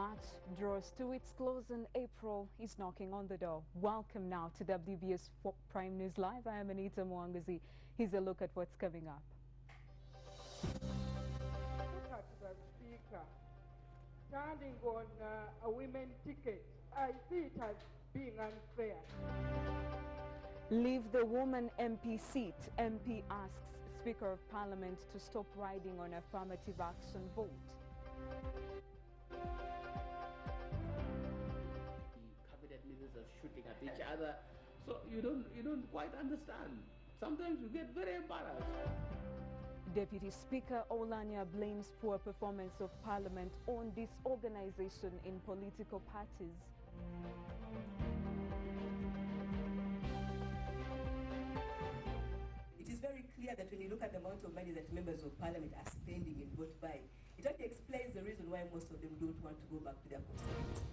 March draws to its close and April is knocking on the door. Welcome now to WBS Prime News Live. I am Anita Mwangazi. Here's a look at what's coming up. Look at the Speaker standing on a women ticket. I see it as being unfair. Leave the woman MP seat. MP asks Speaker of Parliament to stop riding on affirmative action vote. Cabinet ministers are shooting at each other, so you don't quite understand. Sometimes you get very embarrassed. Deputy Speaker Oulanyah blames poor performance of Parliament on disorganization in political parties. It is very clear that when you look at the amount of money that members of Parliament are spending in vote buying, it only explains the reason why most of them don't want to go back to their constituencies.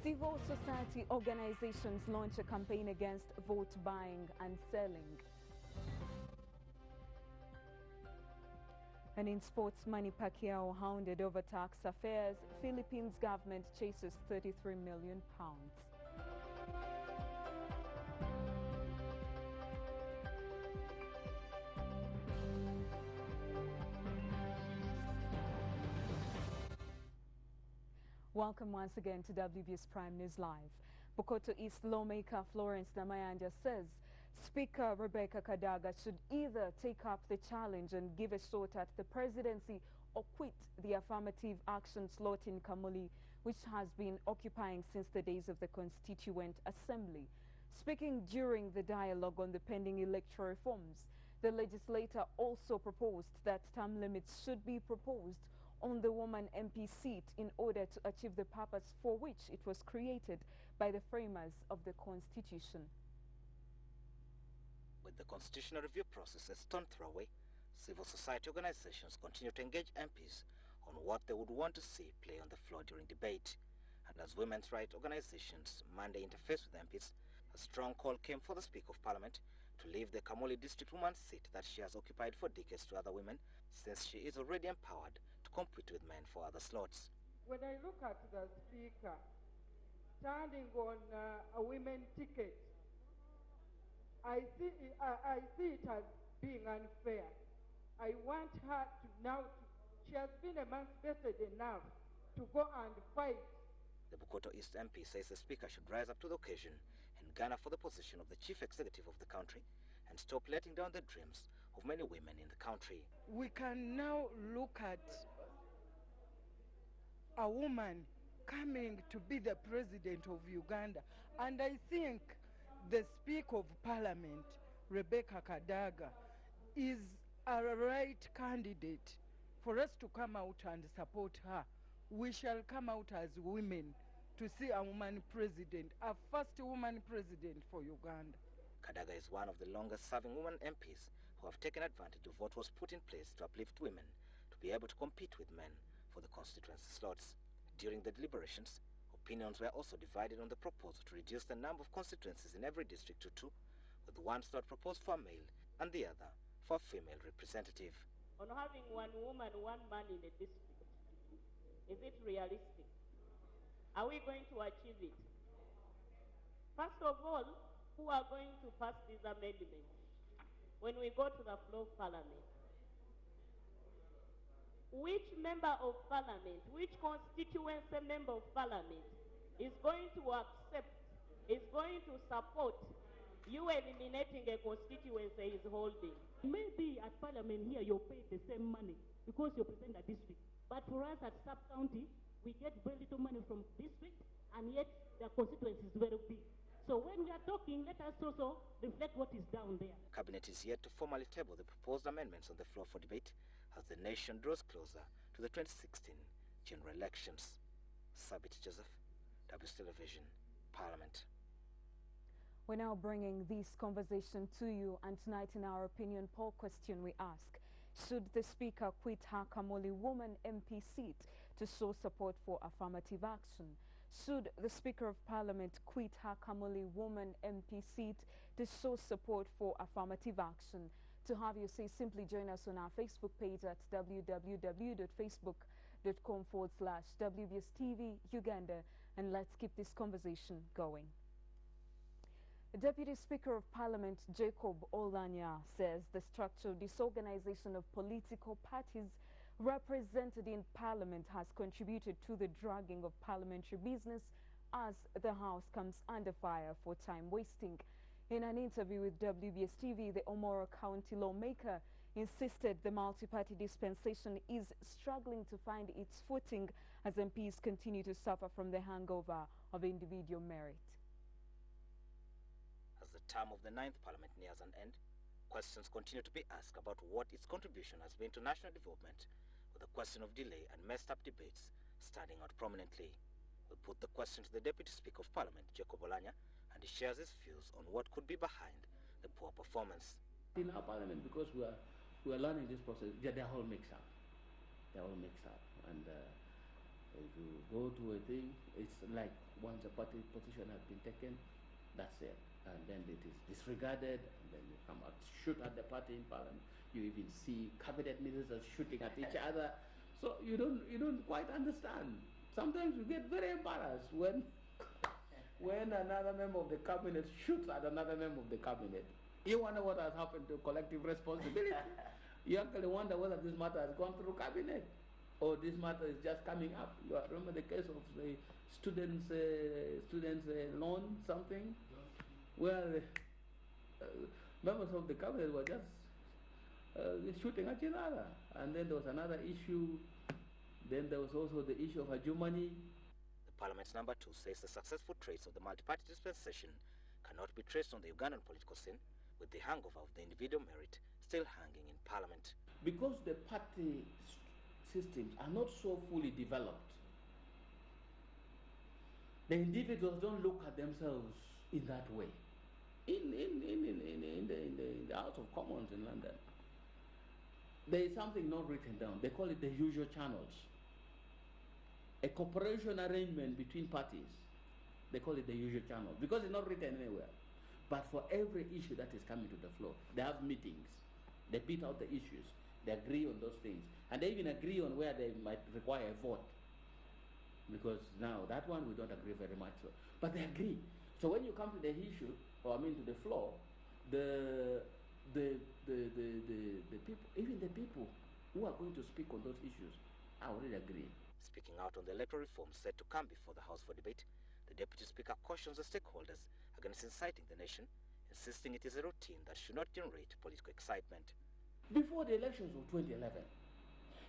Civil society organizations launch a campaign against vote buying and selling. And in sports, Manny Pacquiao hounded over tax affairs. Philippines government chases £33 million. Welcome once again to WBS Prime News Live. Bukoto East lawmaker Florence Namayanja says Speaker Rebecca Kadaga should either take up the challenge and give a shot at the presidency or quit the affirmative action slot in Kamuli, which has been occupying since the days of the Constituent Assembly. Speaking during the dialogue on the pending electoral reforms, the legislator also proposed that term limits should be proposed on the woman MP seat in order to achieve the purpose for which it was created by the framers of the Constitution. With the constitutional review process a stone throw away, civil society organizations continue to engage MPs on what they would want to see play on the floor during debate. And as women's rights organizations Monday interface with MPs, a strong call came for the Speaker of Parliament to leave the Kamuli district woman's seat that she has occupied for decades to other women, since she is already empowered to compete with men for other slots. When I look at the Speaker standing on a women ticket, I see it as being unfair. I want her to she has been emancipated enough to go and fight. The Bukoto East MP says the Speaker should rise up to the occasion and gunner for the position of the Chief Executive of the country and stop letting down the dreams of many women in the country. We can now look at a woman coming to be the president of Uganda, and I think the Speaker of Parliament, Rebecca Kadaga, is a right candidate for us to come out and support her. We shall come out as women to see a woman president, a first woman president for Uganda. Kadaga is one of the longest-serving women MPs who have taken advantage of what was put in place to uplift women to be able to compete with men for the constituency slots. During the deliberations, opinions were also divided on the proposal to reduce the number of constituencies in every district to 2, with one slot proposed for a male and the other for a female representative. On having one woman, one man in a district, is it realistic? Are we going to achieve it? First of all, who are going to pass these amendments when we go to the floor of Parliament? Which member of Parliament, which constituency member of Parliament is going to accept, is going to support you eliminating a constituency is holding? Maybe at Parliament here you're paid the same money because you represent a district. But for us at sub-county, we get very little money from district, and yet the constituency is very big. So when we are talking, let us also reflect what is down there. Cabinet is yet to formally table the proposed amendments on the floor for debate as the nation draws closer to the 2016 general elections. Sabit Joseph, WBS Television, Parliament. We're now bringing this conversation to you, and tonight in our opinion poll question we ask, should the Speaker quit her Kamuli woman MP seat to show support for affirmative action? Should the Speaker of Parliament quit her Kamuli woman MP seat to show support for affirmative action? To have your say, simply join us on our Facebook page at www.facebook.com facebook.com/WBS TV Uganda, and let's keep this conversation going. Deputy Speaker of Parliament Jacob Oulanyah says the structural disorganization of political parties represented in Parliament has contributed to the dragging of parliamentary business as the House comes under fire for time wasting. In an interview with WBS TV, the Omoro County lawmaker insisted the multi-party dispensation is struggling to find its footing as MPs continue to suffer from the hangover of individual merit. As the term of the 9th Parliament nears an end, questions continue to be asked about what its contribution has been to national development, with the question of delay and messed up debates standing out prominently. We put the question to the Deputy Speaker of Parliament, Jacob Oulanyah, and he shares his views on what could be behind the poor performance. In our Parliament, because we are learning this process, they're all mixed up. They're all mixed up. And if you go to a thing, it's like once a party position has been taken, that's it. And then it is disregarded, and then you come out, shoot at the party in Parliament. You even see cabinet ministers shooting at each other. So you don't quite understand. Sometimes you get very embarrassed when another member of the cabinet shoots at another member of the cabinet. You wonder what has happened to collective responsibility. You actually wonder whether this matter has gone through cabinet or this matter is just coming up. You remember the case of the students loan something, where members of the cabinet were just shooting at each other. And then there was another issue. Then there was also the issue of Ajumani. The Parliament's number 2 says the successful trace of the multi-party dispensation cannot be traced on the Ugandan political scene, with the hangover of the individual merit still hanging in Parliament. Because the party systems are not so fully developed, the individuals don't look at themselves in that way. In the House of Commons in London, there is something not written down. They call it the usual channels. A cooperation arrangement between parties. They call it the usual channel because it's not written anywhere. But for every issue that is coming to the floor, they have meetings. They beat out the issues. They agree on those things. And they even agree on where they might require a vote. Because now that one we don't agree very much so. But they agree. So when you come to the issue, or I mean to the floor, the people, even the people who are going to speak on those issues, are already agreeing. Speaking out on the electoral reforms set to come before the House for debate, the Deputy Speaker cautions the stakeholders against inciting the nation, insisting it is a routine that should not generate political excitement. Before the elections of 2011,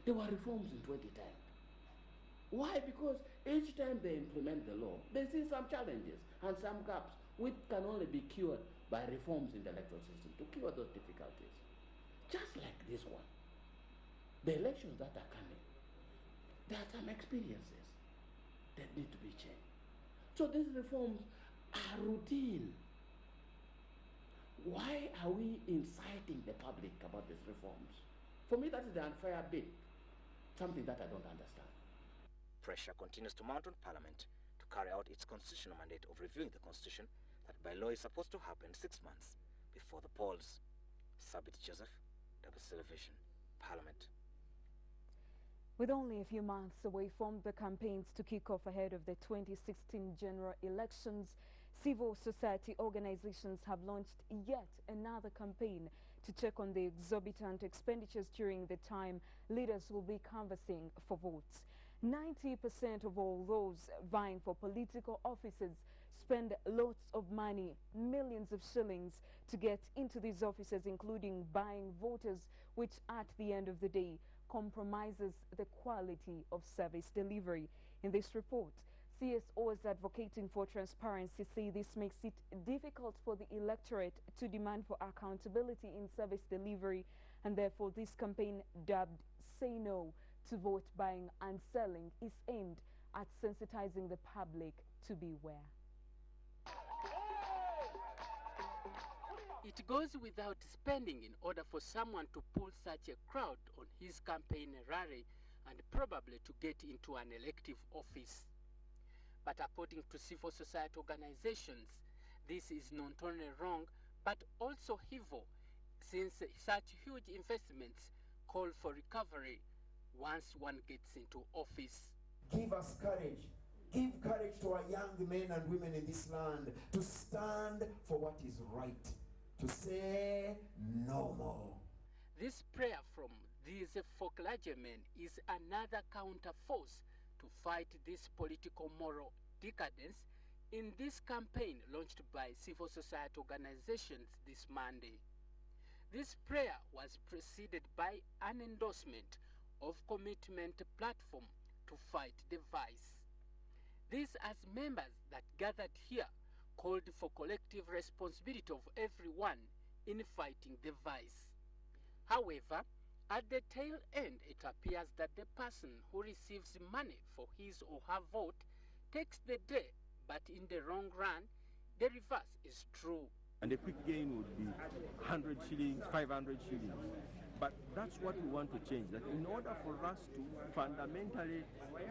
there were reforms in 2010. Why? Because each time they implement the law, they see some challenges and some gaps which can only be cured by reforms in the electoral system to cure those difficulties. Just like this one. The elections that are coming, there are some experiences that need to be changed. So these reforms are routine. Why are we inciting the public about these reforms? For me, that is the unfair bit, something that I don't understand. Pressure continues to mount on Parliament to carry out its constitutional mandate of reviewing the Constitution that by law is supposed to happen 6 months before the polls. Sabit Joseph, WBS Television, Parliament. With only a few months away from the campaigns to kick off ahead of the 2016 general elections, civil society organizations have launched yet another campaign to check on the exorbitant expenditures during the time leaders will be canvassing for votes. 90% of all those vying for political offices spend lots of money, millions of shillings, to get into these offices, including buying voters, which at the end of the day compromises the quality of service delivery. In this report, CSOs advocating for transparency say this makes it difficult for the electorate to demand for accountability in service delivery, and therefore this campaign, dubbed Say No to Vote Buying and Selling, is aimed at sensitizing the public to beware. It goes without spending in order for someone to pull such a crowd on his campaign rally and probably to get into an elective office. But according to civil society organizations, this is not only wrong but also evil, since such huge investments call for recovery once one gets into office. Give us courage. Give courage to our young men and women in this land to stand for what is right, to say no more. This prayer from these four clergymen is another counter-force to fight this political moral decadence in this campaign launched by civil society organizations this Monday. This prayer was preceded by an endorsement of commitment platform to fight the vice. These as members that gathered here called for collective responsibility of everyone in fighting the vice. However, at the tail end, it appears that the person who receives money for his or her vote takes the day, but in the long run, the reverse is true. And a quick gain would be 100 shillings, 500 shillings. But that's what we want to change, that in order for us to fundamentally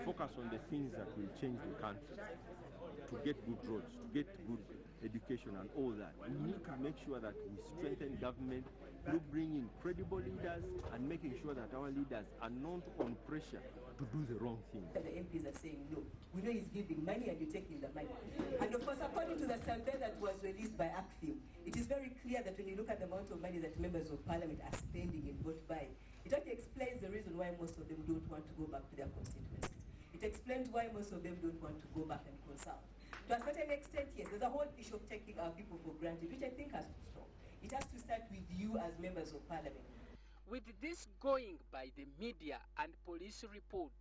focus on the things that will change the country, to get good roads, to get good education and all that, we need to make sure that we strengthen government, we bring in credible leaders and making sure that our leaders are not on pressure to do the wrong thing. The MPs are saying no. We know he's giving money and you're taking the money. And of course, according to the survey that was released by ACFIM, it is very clear that when you look at the amount of money that members of parliament are spending in vote buy, it actually explains the reason why most of them don't want to go back to their constituencies. It explains why most of them don't want to go back and consult. To a certain extent, yes, there's a whole issue of taking our people for granted, which I think has to stop. It has to start with you as members of parliament. With this going by the media and police reports,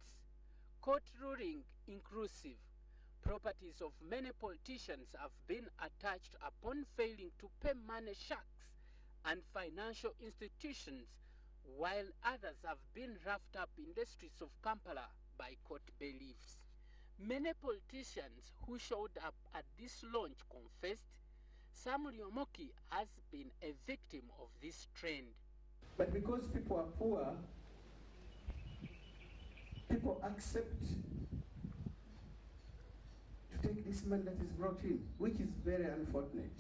court ruling inclusive, properties of many politicians have been attached upon failing to pay money sharks and financial institutions, while others have been roughed up in the streets of Kampala by court bailiffs. Many politicians who showed up at this launch confessed Samuel Omoki has been a victim of this trend. But because people are poor, people accept to take this money that is brought in, which is very unfortunate.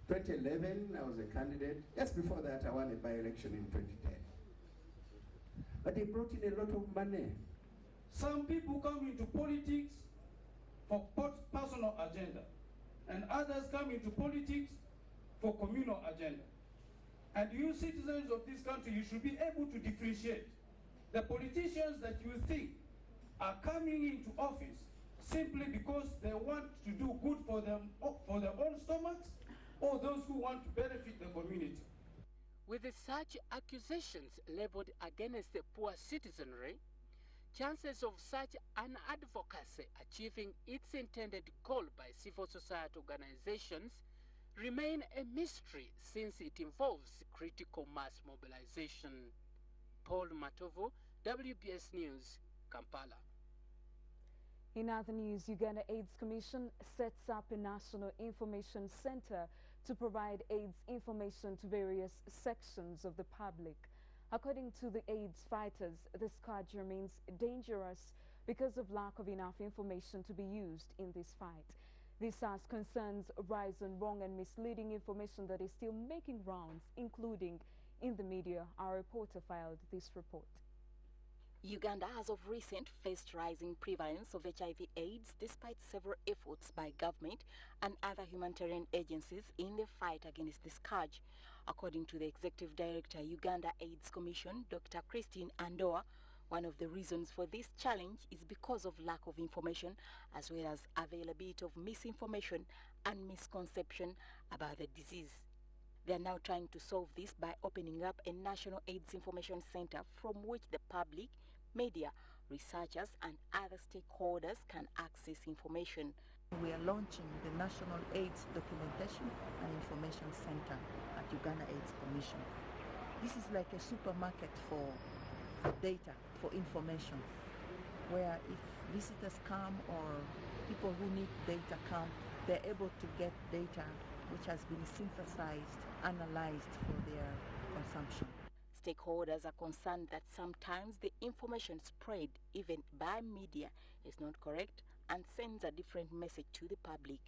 2011, I was a candidate. Just before that, I won a by-election in 2010. But they brought in a lot of money. Some people come into politics for personal agenda, and others come into politics for communal agenda. And you citizens of this country, you should be able to differentiate the politicians that you think are coming into office simply because they want to do good for them, for their own stomachs, or those who want to benefit the community. With such accusations leveled against the poor citizenry, chances of such an advocacy achieving its intended goal by civil society organizations remain a mystery since it involves critical mass mobilization. Paul Matovo, WBS News, Kampala. In other news, Uganda AIDS Commission sets up a national information center to provide AIDS information to various sections of the public. According to the AIDS fighters, the scourge remains dangerous because of lack of enough information to be used in this fight. This as concerns rise on wrong and misleading information that is still making rounds, including in the media. Our reporter filed this report. Uganda has of recent faced rising prevalence of HIV/AIDS despite several efforts by government and other humanitarian agencies in the fight against the scourge. According to the Executive Director, Uganda AIDS Commission, Dr. Christine Andoa, one of the reasons for this challenge is because of lack of information as well as availability of misinformation and misconception about the disease. They are now trying to solve this by opening up a National AIDS Information Center from which the public, media, researchers and other stakeholders can access information. We are launching the National AIDS Documentation and Information Center at Uganda AIDS Commission. This is like a supermarket for data, for information, where if visitors come or people who need data come, they're able to get data which has been synthesized, analyzed for their consumption. Stakeholders are concerned that sometimes the information spread, even by media, is not correct and sends a different message to the public.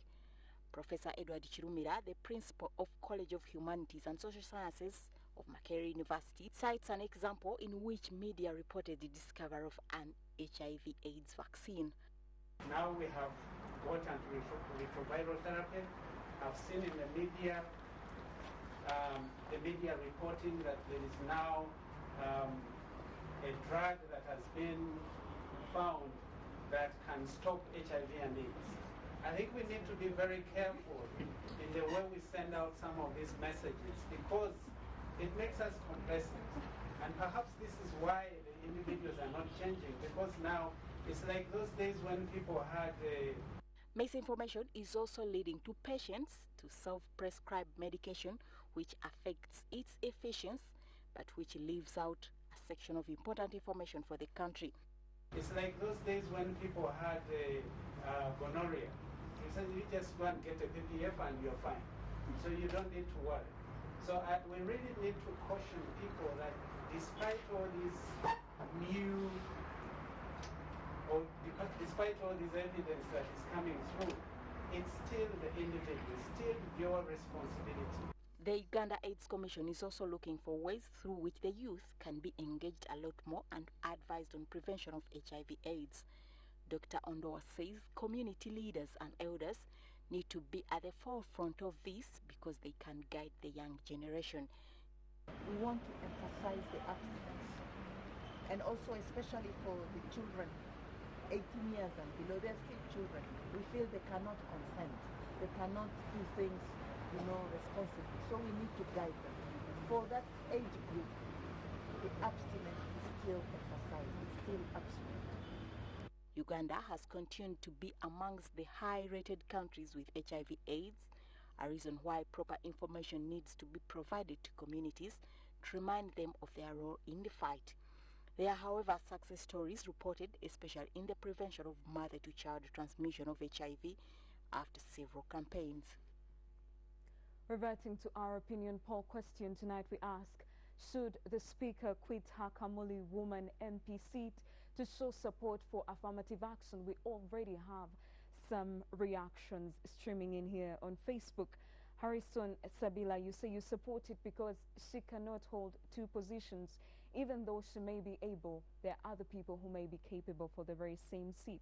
Professor Edward Chirumira, the principal of College of Humanities and Social Sciences, of Makerere University cites an example in which media reported the discovery of an HIV/AIDS vaccine. Now we have water antiretroviral therapy. I've seen in the media reporting that there is now a drug that has been found that can stop HIV and AIDS. I think we need to be very careful in the way we send out some of these messages because it makes us complacent. And perhaps this is why the individuals are not changing, because now it's like those days when people had Misinformation is also leading to patients to self-prescribe medication which affects its efficiency but which leaves out a section of important information for the country. It's like those days when people had gonorrhea. You said you just go and get a PPF and you're fine. So you don't need to worry. So we really need to caution people that despite all these despite all this evidence that is coming through, it's still the individual, still your responsibility. The Uganda AIDS Commission is also looking for ways through which the youth can be engaged a lot more and advised on prevention of HIV/AIDS. Dr. Ondoa says community leaders and elders need to be at the forefront of this because they can guide the young generation. We want to emphasize the abstinence, and also especially for the children 18 years and below. They're still children. We feel they cannot consent. They cannot do things, responsibly. So we need to guide them. For that age group, the abstinence is still emphasized. It's still absolute. Uganda has continued to be amongst the high-rated countries with HIV/AIDS, a reason why proper information needs to be provided to communities to remind them of their role in the fight. There are, however, success stories reported, especially in the prevention of mother-to-child transmission of HIV after several campaigns. Reverting to our opinion poll question tonight, we ask, should the Speaker quit her Kamuli woman MP seat to show support for affirmative action? We already have some reactions streaming in here on Facebook. Harrison Sabila, you say you support it because she cannot hold two positions. Even though she may be able, there are other people who may be capable for the very same seat.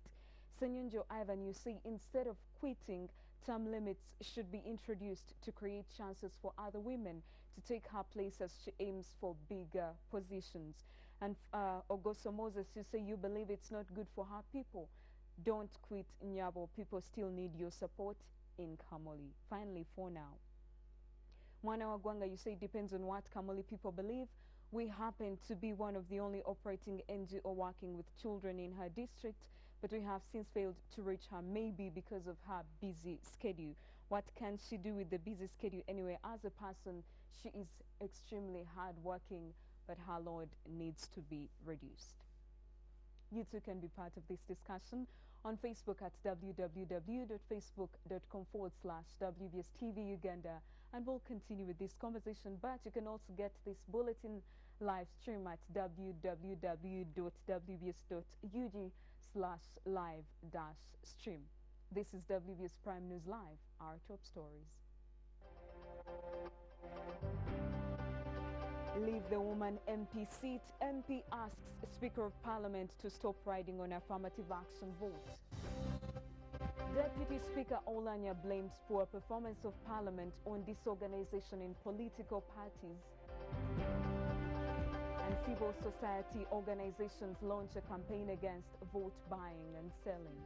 Senyonjo Ivan, you say instead of quitting, term limits should be introduced to create chances for other women to take her place as she aims for bigger positions. And Ogoso Moses, you say you believe it's not good for her people. Don't quit, Nyabo. People still need your support in Kamoli. Finally, for now. Mwana Wagwanga, you say it depends on what Kamoli people believe. We happen to be one of the only operating NGO working with children in her district, but we have since failed to reach her, maybe because of her busy schedule. What can she do with the busy schedule anyway? As a person, she is extremely hardworking, but her load needs to be reduced. You too can be part of this discussion on Facebook at www.facebook.com/WBSTV Uganda, and we'll continue with this conversation. But you can also get this bulletin live stream at www.wbs.ug/live-stream. This is WBS Prime News Live, our top stories. Leave the woman MP seat. MP asks Speaker of Parliament to stop riding on affirmative action vote. Deputy Speaker Olanya blames poor performance of Parliament on disorganization in political parties. And civil society organizations launch a campaign against vote buying and selling.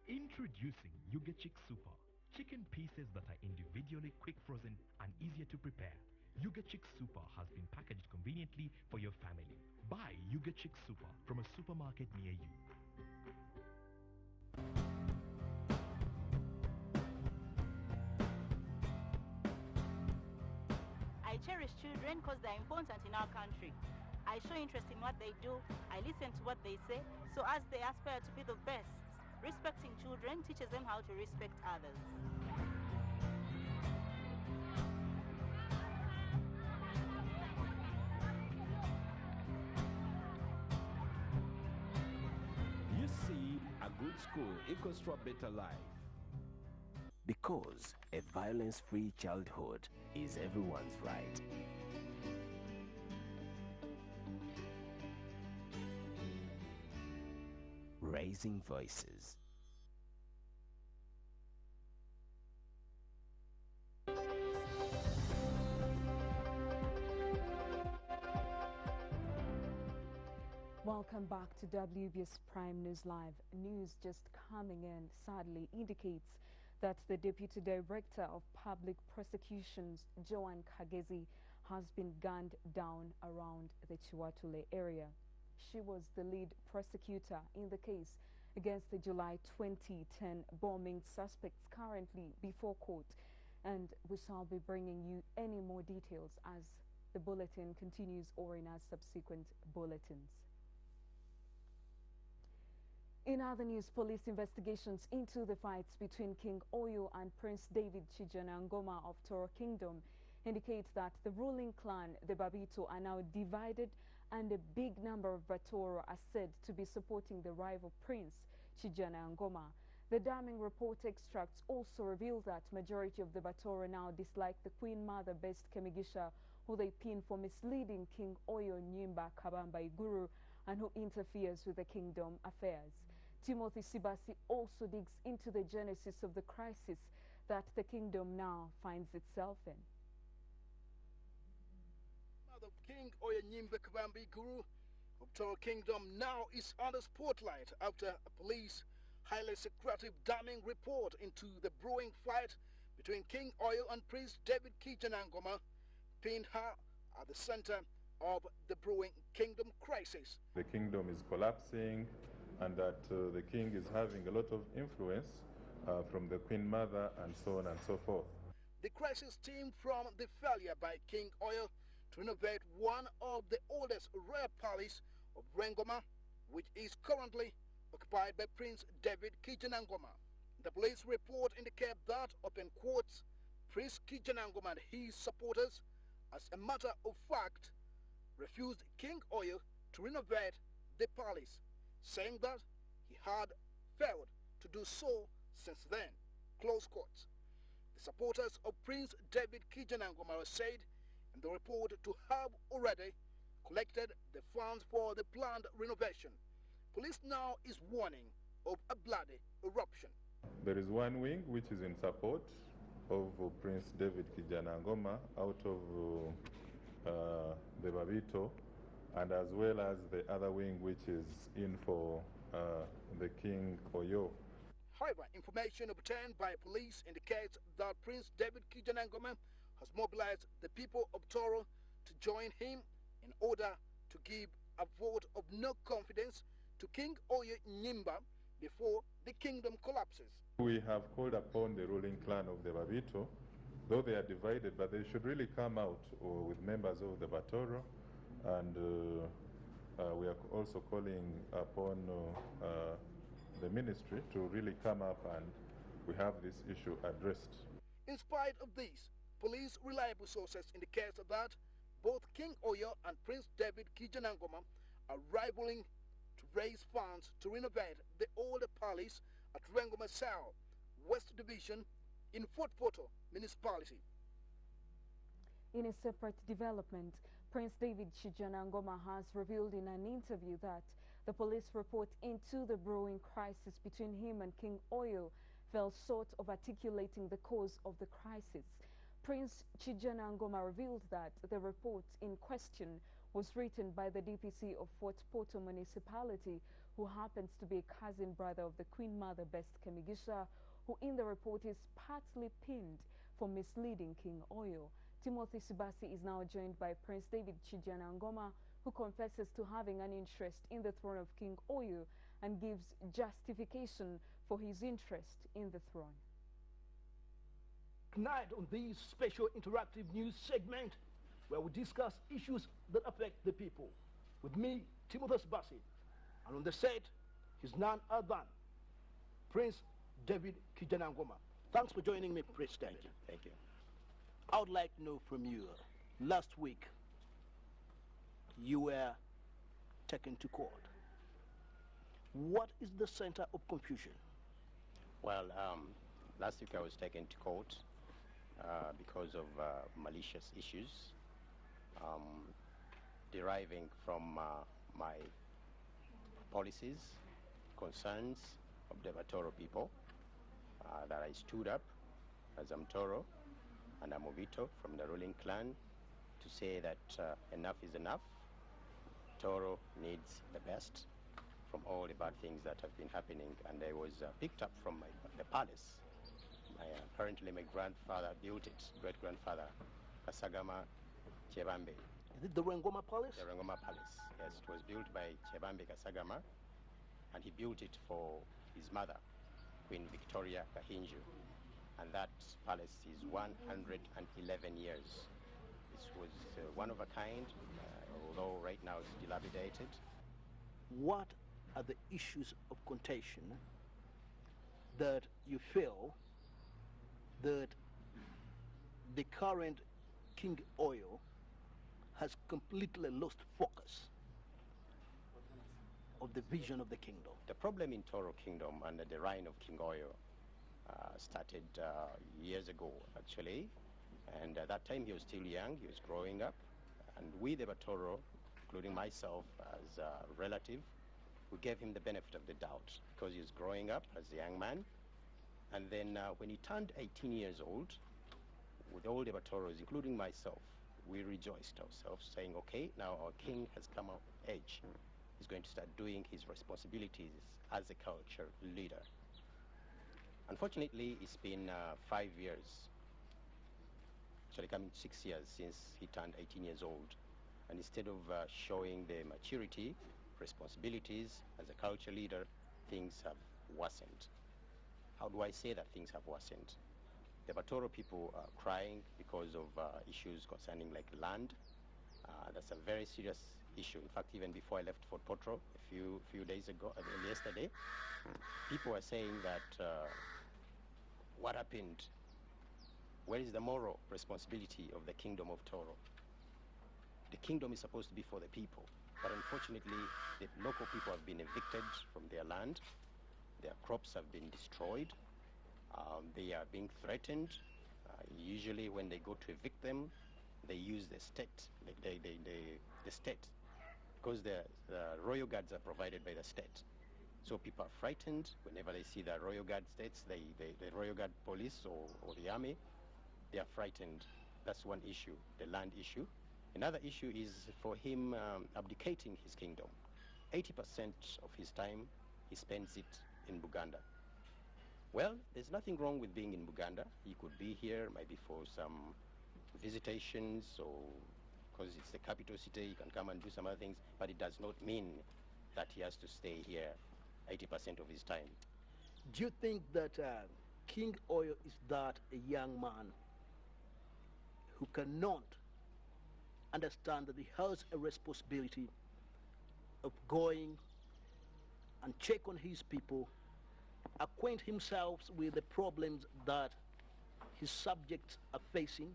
Introducing Yuga Chick Super. Chicken pieces that are individually quick frozen and easier to prepare. Yuga Chick Super has been packaged conveniently for your family. Buy Yuga Chick Super from a supermarket near you. I cherish children because they're important in our country. I show interest in what they do, I listen to what they say, so as they aspire to be the best. Respecting children teaches them how to respect others. You see, a good school equals to a better life. Because a violence-free childhood is everyone's right. Raising Voices. Welcome back to WBS Prime News Live. News just coming in sadly indicates that the Deputy Director of Public Prosecutions, Joan Kagezi, has been gunned down around the Chiwatule area. She was the lead prosecutor in the case against the July 2010 bombing suspects currently before court. And we shall be bringing you any more details as the bulletin continues or in our subsequent bulletins. In other news, police investigations into the fights between King Oyo and Prince David Chijanangoma of Toro Kingdom indicate that the ruling clan, the Babito, are now divided, and a big number of Batoro are said to be supporting the rival Prince Chijanangoma. The damning report extracts also reveal that majority of the Batoro now dislike the Queen Mother-based Kemigisha, who they pin for misleading King Oyo Nyimba Kabamba Iguru and who interferes with the kingdom affairs. Timothy Sibasi also digs into the genesis of the crisis that the kingdom now finds itself in. Mother of King Oyo Nyimba Kabamba Iguru of Toro Kingdom now is under spotlight after a police highly secretive damning report into the brewing fight between King Oyo and Prince David Chijanangoma pinned her at the center of the brewing kingdom crisis. The kingdom is collapsing and that the king is having a lot of influence from the Queen Mother and so on and so forth. The crisis stemmed from the failure by King Oyo to renovate one of the oldest royal palace of Rengoma, which is currently occupied by Prince David Chijanangoma. The police report indicates that, open quotes, Prince Chijanangoma and his supporters, as a matter of fact, refused King Oyo to renovate the palace, saying that he had failed to do so since then, close quotes. The supporters of Prince David Chijanangoma said in the report to have already collected the funds for the planned renovation. Police now is warning of a bloody eruption. There is one wing which is in support of Prince David Chijanangoma out of the Babito, and as well as the other wing which is in for the King Oyo. However, information obtained by police indicates that Prince David Chijanangoma has mobilized the people of Toro to join him in order to give a vote of no confidence to King Oyo Nyimba before the kingdom collapses. We have called upon the ruling clan of the Babito, though they are divided, but they should really come out with members of the Batoro, and we are also calling upon the ministry to really come up and we have this issue addressed. In spite of this, police reliable sources indicate that both King Oyo and Prince David Chijanangoma are rivaling to raise funds to renovate the old palace at Rengoma South, West Division in Fort Portal Municipality. In a separate development, Prince David Chijanangoma has revealed in an interview that the police report into the brewing crisis between him and King Oyo fell short of articulating the cause of the crisis. Prince Chijana Ngoma revealed that the report in question was written by the DPC of Fort Portal municipality, who happens to be a cousin brother of the Queen Mother Best Kemigisha, who in the report is partly pinned for misleading King Oyo. Timothy Sibasi is now joined by Prince David Chijana Ngoma, who confesses to having an interest in the throne of King Oyo and gives justification for his interest in the throne. Tonight on this special interactive news segment, where we discuss issues that affect the people, with me, Timothy Sibasi, and on the set, he's none other than Prince David Chijana Ngoma. Thanks for joining me, Prince. Thank you. Thank you. I would like to know from you, last week, you were taken to court. What is the center of confusion? Well, last week I was taken to court because of malicious issues deriving from my policies, concerns of the Batoro people, that I stood up as Mtoro and Amovito from the ruling clan to say that enough is enough. Toro needs the best from all the bad things that have been happening, and I was picked up from the palace. Apparently my grandfather built it, great-grandfather, Kasagama Chebambe. Is it the Rengoma Palace? The Rengoma Palace, yes. It was built by Chebambe Kasagama, and he built it for his mother, Queen Victoria Kahinju. And that palace is 111 years. This was one of a kind, although right now it's dilapidated. What are the issues of contention that you feel that the current King Oyo has completely lost focus of the vision of the kingdom? The problem in Toro Kingdom under the reign of King Oyo started years ago, actually. And at that time he was still young, he was growing up. And we, the Batoro, including myself as a relative, we gave him the benefit of the doubt because he was growing up as a young man. And then when he turned 18 years old, with all the Batoros, including myself, we rejoiced ourselves, saying, okay, now our king has come of age. He's going to start doing his responsibilities as a culture leader. Unfortunately, it's been 5 years, actually coming 6 years since he turned 18 years old. And instead of showing the maturity, responsibilities as a culture leader, things have worsened. How do I say that things have worsened? The Batoro people are crying because of issues concerning like land. That's a very serious issue. In fact, even before I left Fort Portal a few days ago, yesterday, people were saying that what happened? Where is the moral responsibility of the kingdom of Toro? The kingdom is supposed to be for the people, but unfortunately, the local people have been evicted from their land. Their crops have been destroyed. They are being threatened. Usually when they go to evict them, they use the state, the state, because the royal guards are provided by the state. So people are frightened whenever they see the royal guard states, the royal guard police or the army, they are frightened. That's one issue, the land issue. Another issue is for him abdicating his kingdom. 80% of his time, he spends it in Buganda. Well, there's nothing wrong with being in Buganda. He could be here maybe for some visitations, or because it's the capital city, he can come and do some other things, but it does not mean that he has to stay here 80% of his time. Do you think that King Oyo is that a young man who cannot understand that he has a responsibility of going and check on his people, acquaint himself with the problems that his subjects are facing?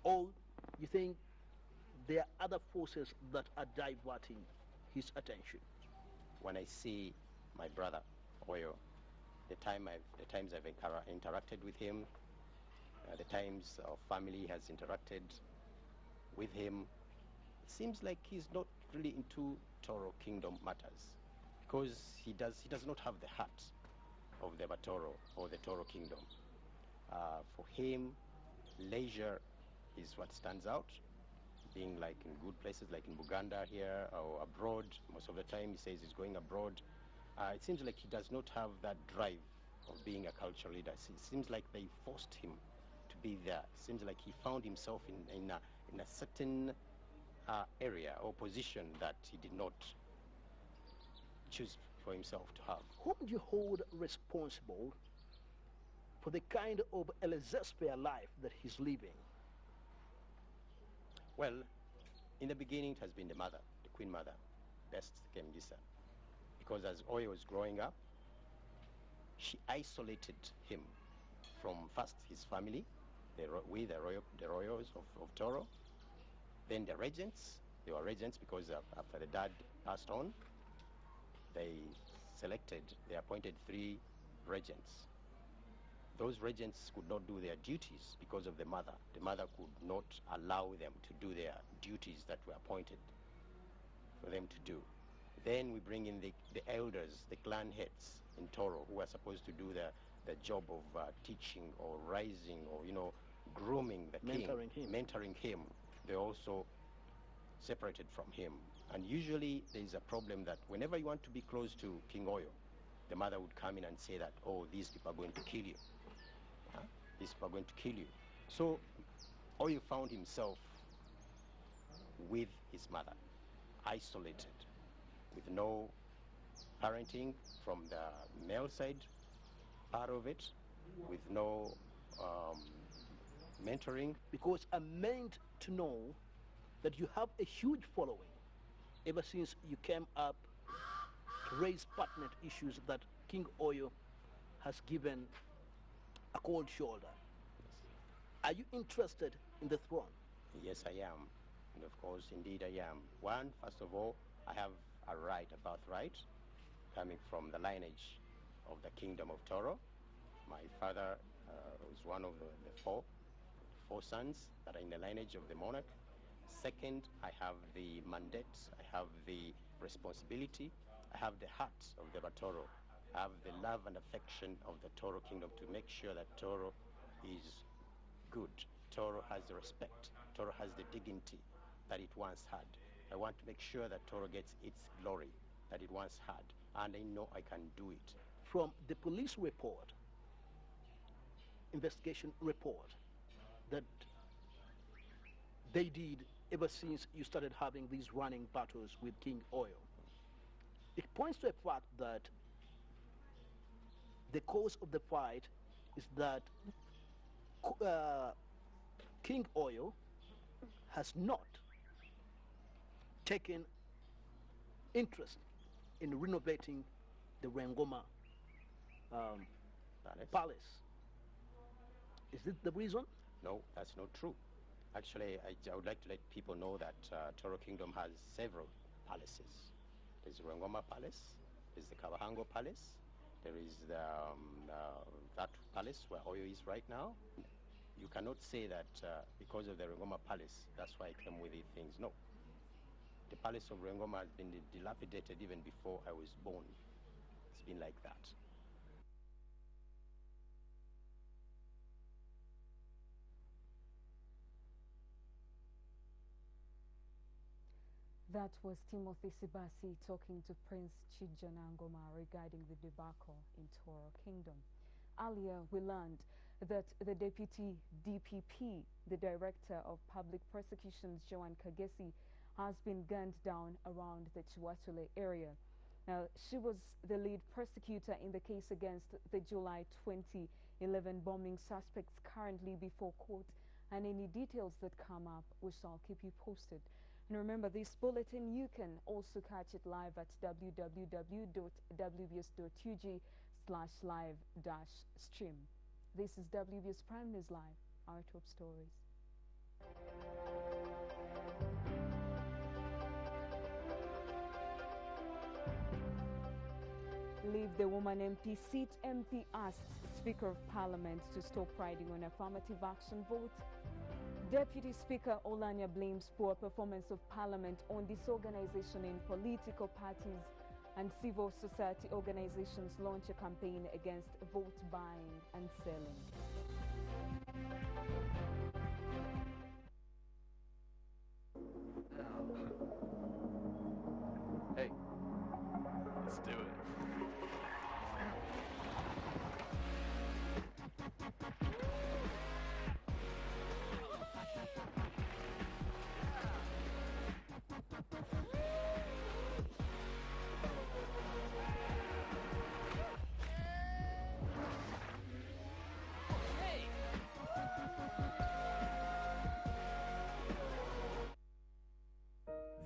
Or you think there are other forces that are diverting his attention? When I see my brother Oyo, the times I've interacted with him, the times our family has interacted with him, it seems like he's not really into Toro Kingdom matters, because he does not have the heart of the Batoro or the Toro Kingdom. For him, leisure is what stands out. Being like in good places like in Buganda here or abroad, most of the time he says he's going abroad. It seems like he does not have that drive of being a cultural leader. It seems like they forced him to be there. It seems like he found himself in a certain area or position that he did not choose for himself to have. Whom do you hold responsible for the kind of a laissez-faire life that he's living? Well, in the beginning it has been the mother, the Queen Mother, Best Kemgisa. Because as Oyo was growing up, she isolated him from first his family, the royals of Toro, then the regents. They were regents because after the dad passed on, they appointed 3 regents. Those regents could not do their duties because of the mother. The mother could not allow them to do their duties that were appointed for them to do. Then we bring in the elders, the clan heads in Toro, who are supposed to do the job of teaching or rising or, grooming the king, mentoring him. They're also separated from him. And usually there is a problem that whenever you want to be close to King Oyo, the mother would come in and say that, oh, these people are going to kill you. These people are going to kill you. So Oyo found himself with his mother, isolated, with no parenting from the male side part of it, with no mentoring. Because I'm meant to know that you have a huge following ever since you came up to raise pertinent issues that King Oyo has given a cold shoulder. Are you interested in the throne? Yes, I am. And of course, indeed I am. One, first of all, I have a birthright, coming from the lineage of the Kingdom of Toro. My father was one of the four sons that are in the lineage of the monarch. Second, I have the mandate, I have the responsibility, I have the heart of the Batoro. I have the love and affection of the Toro Kingdom to make sure that Toro is good. Toro has the respect. Toro has the dignity that it once had. I want to make sure that Toro gets its glory that it once had, and I know I can do it. From the police report, investigation report, that they did ever since you started having these running battles with King Oyo, it points to a fact that the cause of the fight is that King Oyo has not taken interest in renovating the Rwengoma palace. Is this the reason? No, that's not true. Actually, I would like to let people know that Toro Kingdom has several palaces. There's the Rwengoma Palace, there's the Kabahango Palace, there is that palace where Oyo is right now. You cannot say that because of the Rwengoma Palace, that's why I came with these things. No. The palace of Rwengoma has been dilapidated even before I was born. It's been like that. That was Timothy Sibasi talking to Prince Chijanangoma regarding the debacle in Toro Kingdom. Earlier, we learned that the Deputy DPP, the Director of Public Prosecutions, Joan Kagesi, has been gunned down around the Chiwatule area. Now, she was the lead prosecutor in the case against the July 2011 bombing suspects currently before court, and any details that come up, we shall keep you posted. And remember, this bulletin, you can also catch it live at www.wbs.ug/live-stream. This is WBS Prime News Live, our top stories. Leave the woman MP seat. MP asks Speaker of Parliament to stop riding on affirmative action vote. Deputy Speaker Olanya blames poor performance of Parliament on disorganization in political parties. and civil society organizations launch a campaign against vote buying and selling. Hey, let's do it.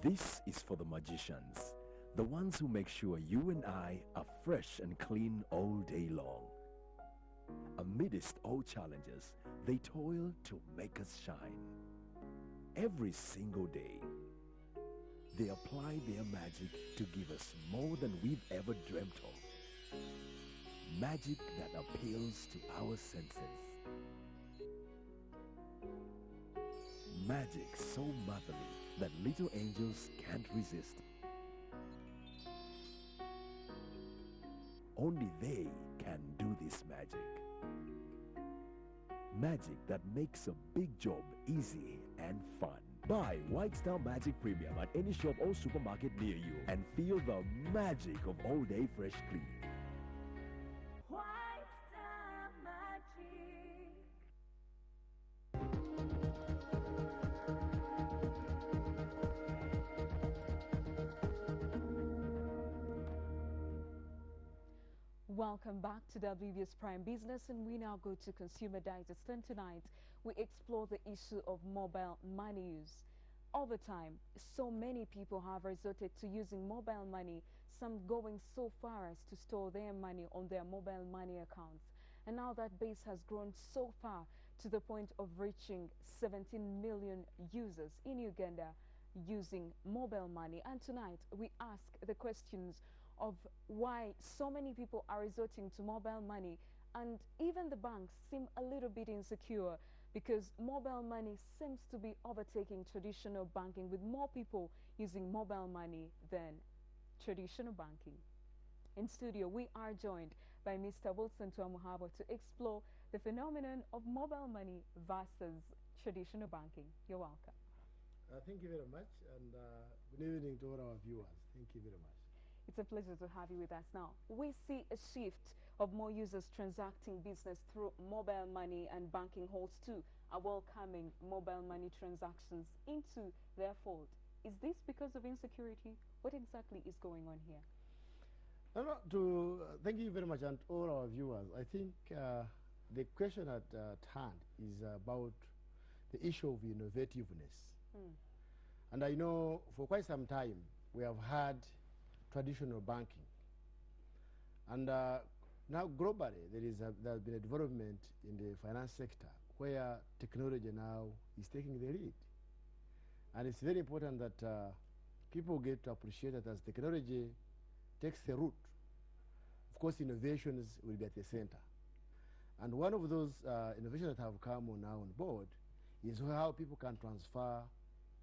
This is for the magicians, the ones who make sure you and I are fresh and clean all day long. Amidst all challenges, they toil to make us shine. Every single day, they apply their magic to give us more than we've ever dreamt of. Magic that appeals to our senses. Magic so motherly that little angels can't resist. Only they can do this magic. Magic that makes a big job easy and fun. Buy White Star Magic Premium at any shop or supermarket near you and feel the magic of all day fresh clean. White Star Magic. Welcome back to WBS Prime Business, and we now go to Consumer Digest. And tonight we explore the issue of mobile money use. Over time, so many people have resorted to using mobile money, some going so far as to store their money on their mobile money accounts. And now that base has grown so far to the point of reaching 17 million users in Uganda using mobile money. And tonight we ask the questions of why so many people are resorting to mobile money, and even the banks seem a little bit insecure because mobile money seems to be overtaking traditional banking, with more people using mobile money than traditional banking. In studio, we are joined by Mr. Wilson Tuamuhabo to explore the phenomenon of mobile money versus traditional banking. You're welcome. Thank you very much, and good evening to all our viewers. Thank you very much. It's a pleasure to have you with us now. We see a shift of more users transacting business through mobile money, and banking halls too are welcoming mobile money transactions into their fold. Is this because of insecurity? What exactly is going on here? Thank you very much, and all our viewers. I think the question at hand is about the issue of innovativeness. And I know for quite some time we have had traditional banking, and now globally there has been a development in the finance sector where technology now is taking the lead, and it's very important that people get to appreciate that as technology takes the root, of course innovations will be at the center. And one of those innovations that have come now on board is how people can transfer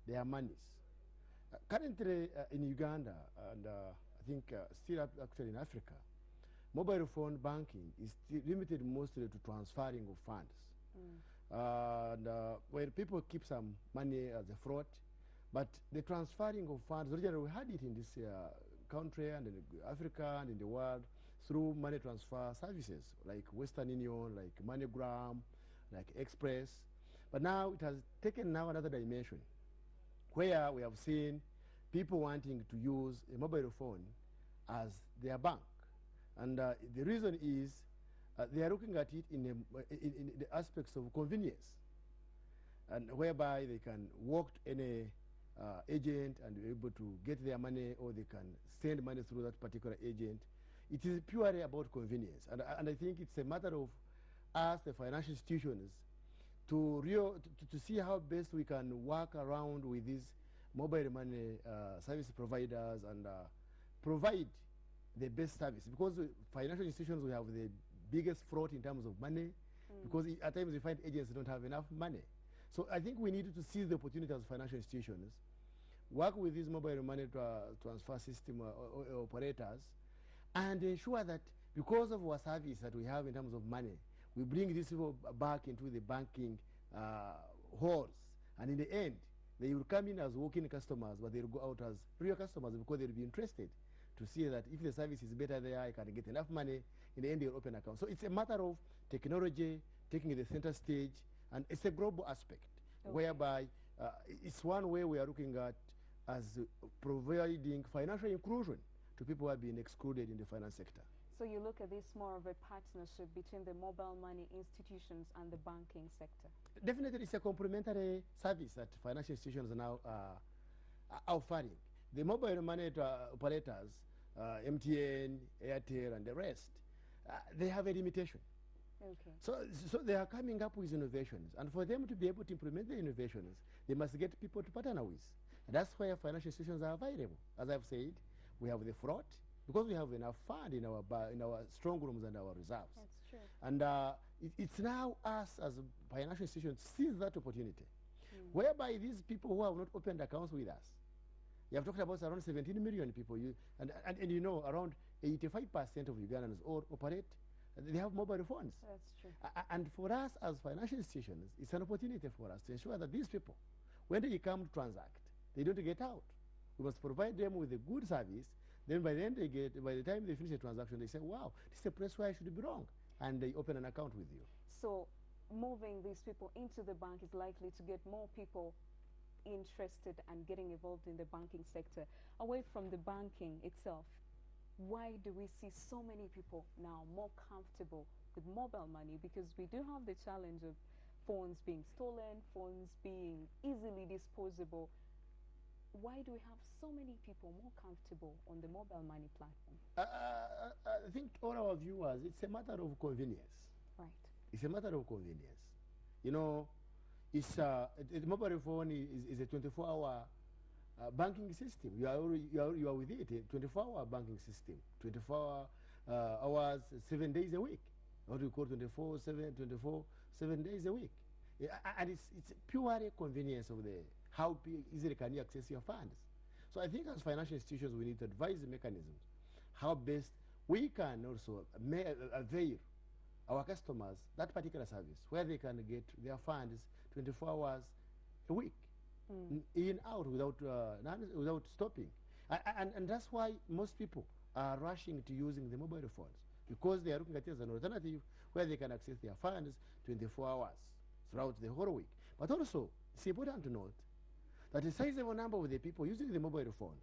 their monies. Currently in Uganda, and I think still actually in Africa, mobile phone banking is limited mostly to transferring of funds. Where people keep some money as a fraud, but the transferring of funds, originally we had it in this country and in Africa and in the world through money transfer services like Western Union, like MoneyGram, like Express. But now it has taken now another dimension, where we have seen people wanting to use a mobile phone as their bank. And the reason is they are looking at it in the aspects of convenience, and whereby they can walk to any agent and be able to get their money, or they can send money through that particular agent. It is purely about convenience. And I think it's a matter of us, the financial institutions, to see how best we can work around with these mobile money service providers and provide the best service, because financial institutions will have the biggest fraud in terms of money, because at times we find agents don't have enough money. So I think we need to seize the opportunity as financial institutions work with these mobile money transfer system operators, and ensure that because of our service that we have in terms of money, we bring these people back into the banking halls, and in the end, they will come in as walking customers, but they will go out as real customers because they will be interested to see that if the service is better there, I can get enough money. In the end, they'll open accounts. So it's a matter of technology taking the center stage, and it's a global aspect, whereby it's one way we are looking at as providing financial inclusion to people who have been excluded in the finance sector. So you look at this more of a partnership between the mobile money institutions and the banking sector? Definitely, it's a complementary service that financial institutions are now offering. The mobile money operators, MTN, Airtel, and the rest, they have a limitation. Okay. So they are coming up with innovations, and for them to be able to implement the innovations, they must get people to partner with. And that's where financial institutions are available. As I've said, we have the fraud, because we have enough fund in our strong rooms and our reserves. That's true. And it's now us as financial institutions seize that opportunity, whereby these people who have not opened accounts with us, you have talked about around 17 million people, and you know around 85% of Ugandans all operate, they have mobile phones. That's true. And for us as financial institutions, it's an opportunity for us to ensure that these people, when they come to transact, they don't get out. We must provide them with a good service. Then by the end by the time they finish the transaction, they say, wow, this is a place where I should belong. And they open an account with you. So moving these people into the bank is likely to get more people interested and getting involved in the banking sector. Away from the banking itself, why do we see so many people now more comfortable with mobile money? Because we do have the challenge of phones being stolen, phones being easily disposable. Why do we have so many people more comfortable on the mobile money platform? I think all our viewers, it's a matter of convenience. Right. It's a matter of convenience. You know, it's the mobile phone is a 24-hour banking system. You are with it, a 24-hour banking system, 24 hours, 7 days a week. What we call 7 days a week. And it's purely convenience of how easily can you access your funds. So I think as financial institutions, we need to advise the mechanisms, how best we can also avail our customers that particular service, where they can get their funds 24 hours a week, in, out, without stopping. And that's why most people are rushing to using the mobile phones, because they are looking at it as an alternative where they can access their funds 24 hours throughout the whole week. But also, it's important to note that a sizable number of the people using the mobile phones,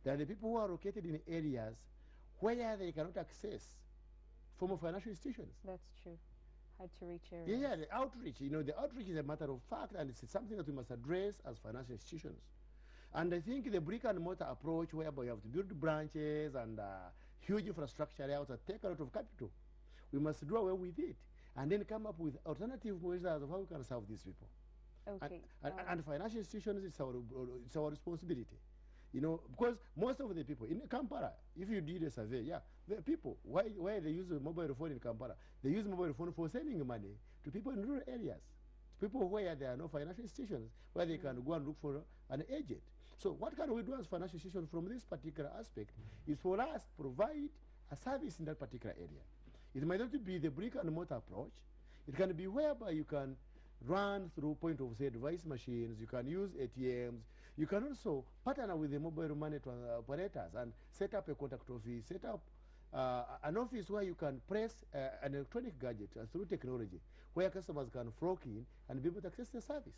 they are the people who are located in areas where they cannot access formal financial institutions. That's true. Hard to reach areas. Yeah, the outreach. You know, the outreach is a matter of fact, and it's something that we must address as financial institutions. And I think the brick and mortar approach, whereby you have to build branches and huge infrastructure layouts that take a lot of capital, we must do away with it and then come up with alternative measures of how we can serve these people. Okay. And financial institutions, it's our responsibility. You know, because most of the people in Kampala, if you did a survey, the people, why they use a mobile phone in Kampala? They use mobile phone for sending money to people in rural areas, to people where there are no financial institutions, where they can go and look for an agent. So what can we do as financial institutions from this particular aspect is for us to provide a service in that particular area. It might not be the brick and mortar approach. It can be whereby you can run through point of sale device machines, you can use ATMs, you can also partner with the mobile money operators and set up a contact office, set up an office where you can press an electronic gadget through technology, where customers can flock in and be able to access the service.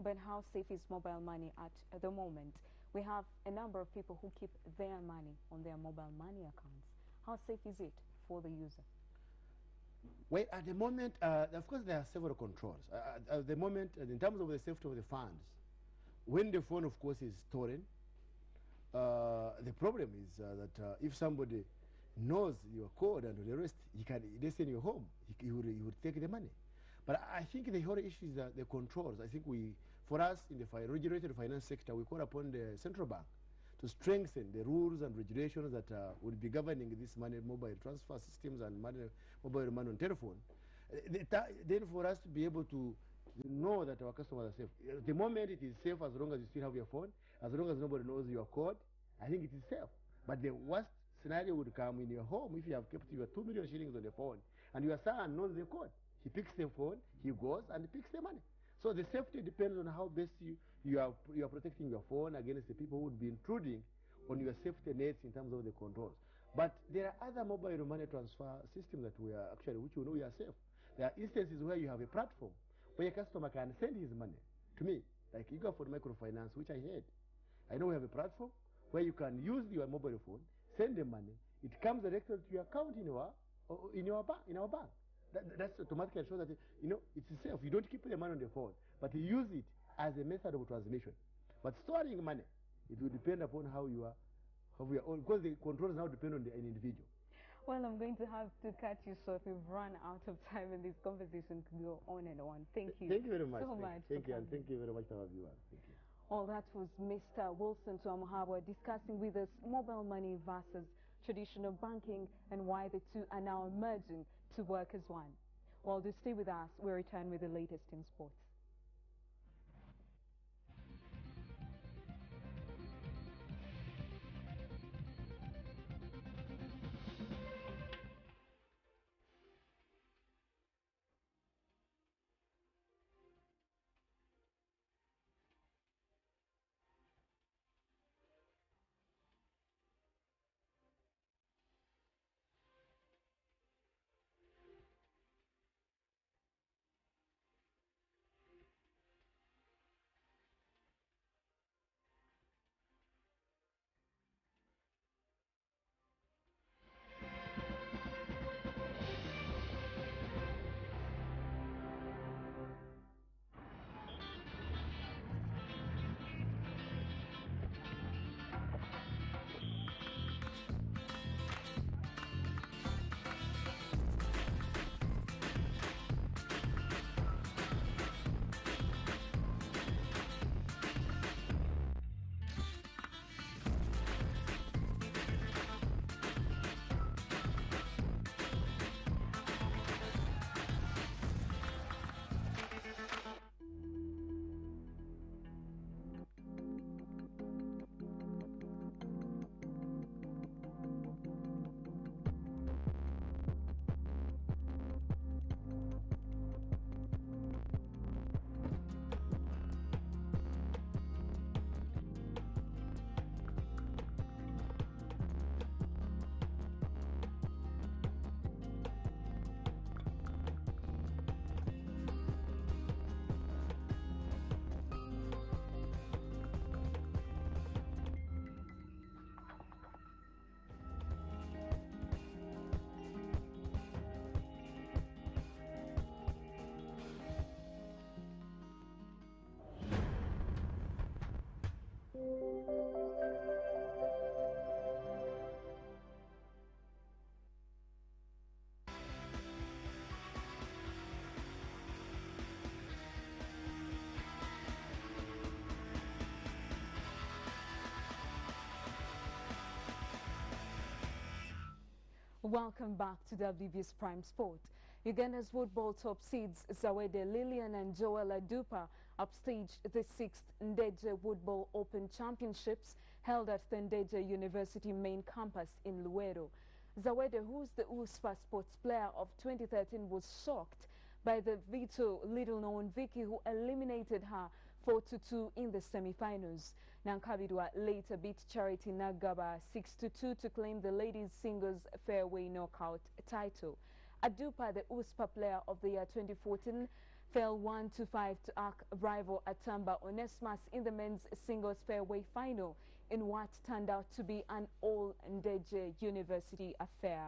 But how safe is mobile money at the moment? We have a number of people who keep their money on their mobile money accounts. How safe is it for the user? Well, at the moment, of course, there are several controls. At the moment, in terms of the safety of the funds, when the phone, of course, is stolen, the problem is that if somebody knows your code and the rest, they send you home. He would take the money. But I think the whole issue is the controls. I think for us in the regulated finance sector, we call upon the central bank to strengthen the rules and regulations that would be governing these mobile transfer systems and mobile money on telephone. Then for us to be able to You know that our customers are safe. At the moment it is safe as long as you still have your phone, as long as nobody knows your code, I think it is safe. But the worst scenario would come in your home if you have kept your 2 million shillings on the phone and your son knows the code. He picks the phone, he goes and he picks the money. So the safety depends on how best you are protecting your phone against the people who would be intruding on your safety nets in terms of the controls. But there are other mobile money transfer systems that we are actually, which we know we are safe. There are instances where you have a platform where a customer can send his money to me, like you go for microfinance, which I had. I know we have a platform where you can use your mobile phone, send the money, it comes directly to your account in our bank. That's automatically shows that it's safe. You don't keep the money on the phone, but you use it as a method of transmission. But storing money, it will depend upon how you are, because the controls now depend on an individual. Well, I'm going to have to cut you short. We've run out of time and this conversation can go on and on. Thank you. Thank you very much. So much. Thank you, and thank you very much to our viewers. Thank you. Well, that was Mr. Wilson Tuamuhabwa discussing with us mobile money versus traditional banking and why the two are now merging to work as one. Well, do stay with us. We'll return with the latest in sports. Welcome back to WBS Prime Sport. Uganda's football top seeds Zawede Lilian and Joel Adupa upstaged the 6th Ndege Football Open Championships held at the Ndege University main campus in Luweero. Zawede, who's the USPA Sports Player of 2013, was shocked by the Vito little-known Vicky, who eliminated her 4-2 in the semi-finals. Nankabirwa later beat Charity Nagaba 6-2 to claim the ladies' singles fairway knockout title. Adupa, the USPA Player of the Year 2014, fell 1-5 to arch rival Atamba Onesmus in the men's singles fairway final in what turned out to be an all-Ndege University affair.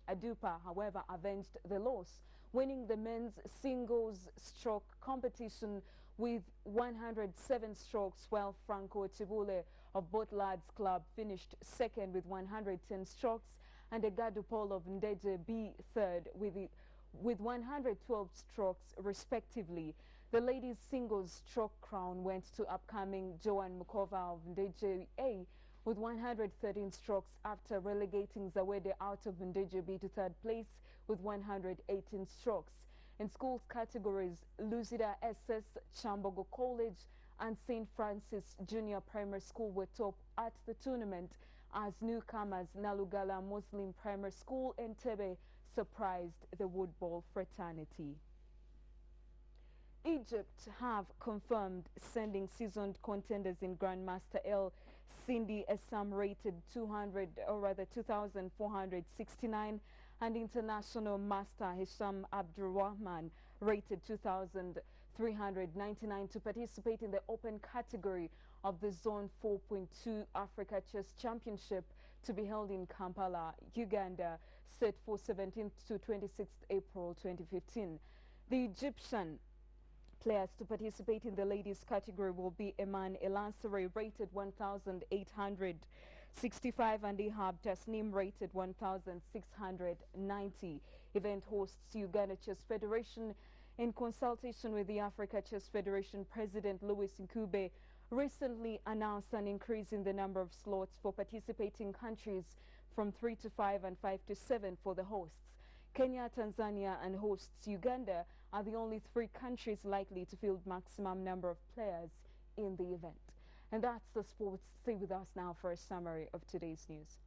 Adupa, however, avenged the loss, winning the men's singles stroke competition with 107 strokes, while Franco Chibule of Both Lads Club finished second with 110 strokes, and Egadu Paul of Ndege B third with 112 strokes respectively. The ladies' singles stroke crown went to upcoming Joan Mukova of Ndege A with 113 strokes after relegating Zawede out of Ndege B to third place with 118 strokes. In schools categories, Luzira SS, Chambogo College and St. Francis Junior Primary School were top at the tournament as newcomers Nalugala Muslim Primary School and Tebe surprised the Woodball fraternity. Egypt have confirmed sending seasoned contenders in Grandmaster L. Cindy Essam rated 2,469 and International Master Hisham Abdurrahman rated 2,399 to participate in the open category of the Zone 4.2 Africa Chess Championship to be held in Kampala, Uganda, set for 17th to 26th April 2015. The Egyptian players to participate in the ladies category will be Eman Elansare rated 1,865 and Ihab Tasnim rated 1,690. Event hosts Uganda Chess Federation in consultation with the Africa Chess Federation President Louis Nkube recently announced an increase in the number of slots for participating countries from 3 to 5 and 5 to 7 for the hosts. Kenya, Tanzania and hosts Uganda are the only 3 countries likely to field maximum number of players in the event. And that's the sports. Stay with us now for a summary of today's news.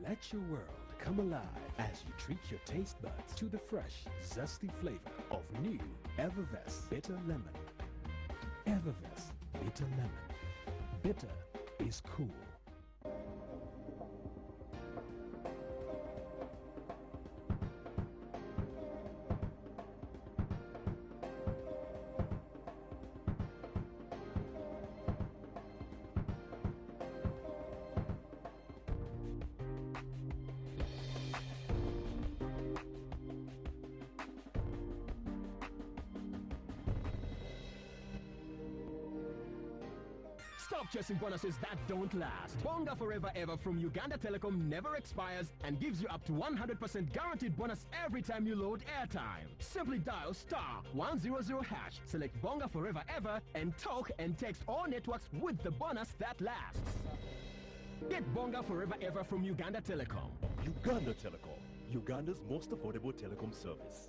Let your world come alive as you treat your taste buds to the fresh, zesty flavor of new Evervest Bitter Lemon. Evervest Bitter Lemon. Bitter is cool. Stop chasing bonuses that don't last. Bonga Forever Ever from Uganda Telecom never expires and gives you up to 100% guaranteed bonus every time you load airtime. Simply dial *100#, select Bonga Forever Ever and talk and text all networks with the bonus that lasts. Get Bonga Forever Ever from Uganda Telecom. Uganda Telecom, Uganda's most affordable telecom service.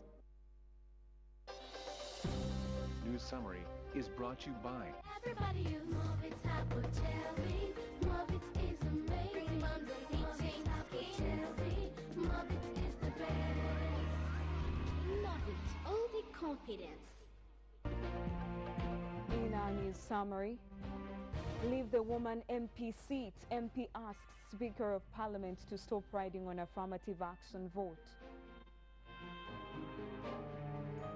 News Summary is brought to you by Everybody use Morbid Taco Cherry. Morbid is amazing. Morbid Taco Cherry. Morbid is the best. Morbid, all the confidence. In our news summary, leave the woman MP seat. MP asks Speaker of Parliament to stop riding on affirmative action vote.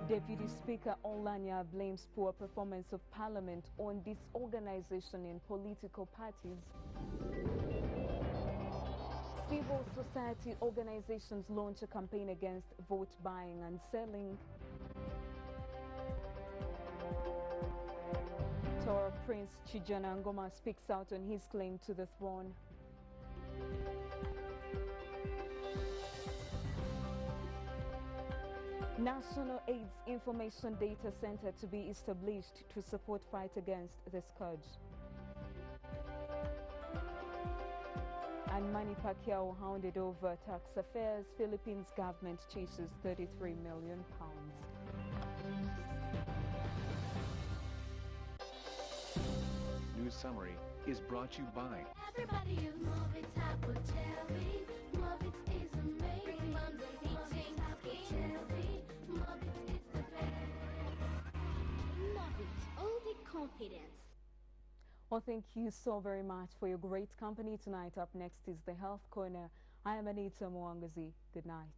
Deputy Speaker Olanya blames poor performance of Parliament on disorganization in political parties. Civil society organizations launch a campaign against vote buying and selling. Toro Prince Chijana Ngoma speaks out on his claim to the throne. National AIDS Information Data Center to be established to support fight against the scourge. And Manny Pacquiao hounded over tax affairs. Philippines government chases £33 million. News Summary is brought to you by Everybody use Morbid Taco Cherry. Morbid is amazing. Morbid Taco Cherry. Morbid is the best. Morbid, all the confidence. Well, thank you so very much for your great company tonight. Up next is the Health Corner. I am Anita Mwangazi. Good night.